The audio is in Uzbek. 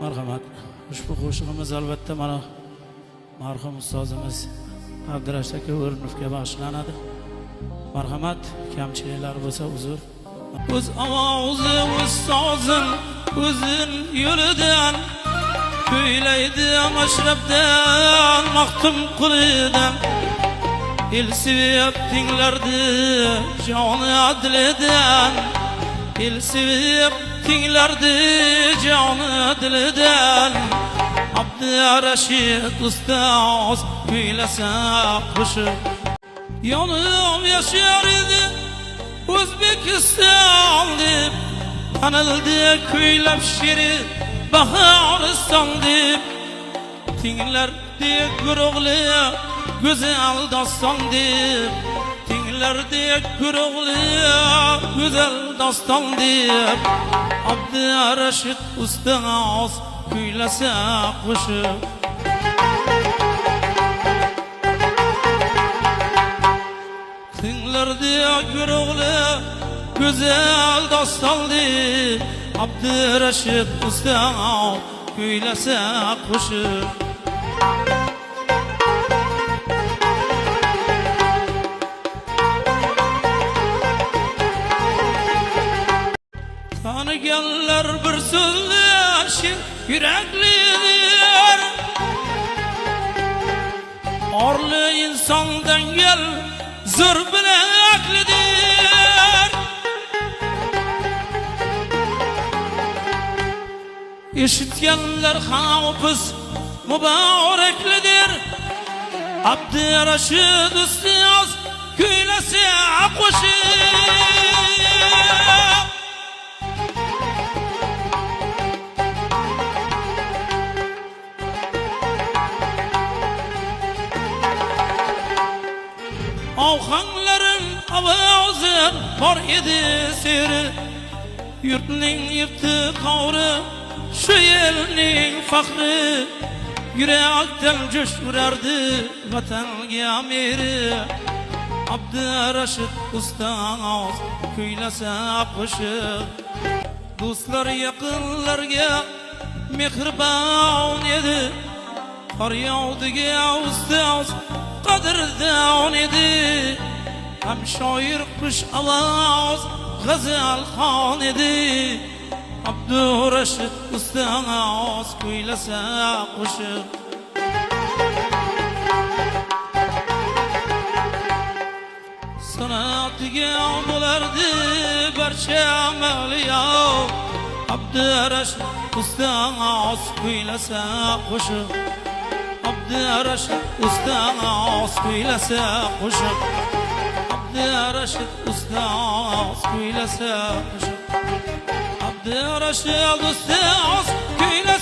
Marhamat. Ushbu qo'shig'imiz albatta mana marhum ustozimiz Abdurash aka O'rnovga bag'ishlanadi. Marhamat, kamchiliklar bo'lsa uzr. O'z ovozi ustozim o'zin yo'lidan kuylaydi mashrabdan maqtum qulidan el sevib tinglardi joni adlidan el sevib tinglardi joni dilidan Abdurashid ustoz kuylasa qo'shiq yonib yashar edi O'zbekiston deb tanildi kuylab she'ri Bahoriston deb tinglardi guruhli go'zal doston deb tinglardi guruhli go'zal doston deb Abdurashid ustoz kuylasa qo'shiq tinglardi guruhli go'zal doston deb Abdurashid ustoz kuylasa qo'shiq taniganlar bir so'zlashi yuraklidir orli insondan gel zo'r bilaklidir eshitganlar hofiz muboraklidir Abdurashid ustoz kuylasa qo'shiq Avhanların ovozi bor edi seri yurtning iftiqori shu elning faxri yurakdan jo'sh urardi vatanga meri Abdurashid ustoz kuylasa qo'shiq do'stlar yaqinlarga mehribon edi faryodiga ustoz qadrdon edi ham shoir qush ovoz g'azal xon edi Abdurashid ustoz kuylasa qo'shiq san'atiga bo'lardi barcha mavliyo Abdurashid ustoz kuylasa qo'shiq Abdurashid ustoz kuylasa qo'shiq Abdurashid ustoz kuylasa qo'shiq Abdurashid ustoz kuylasa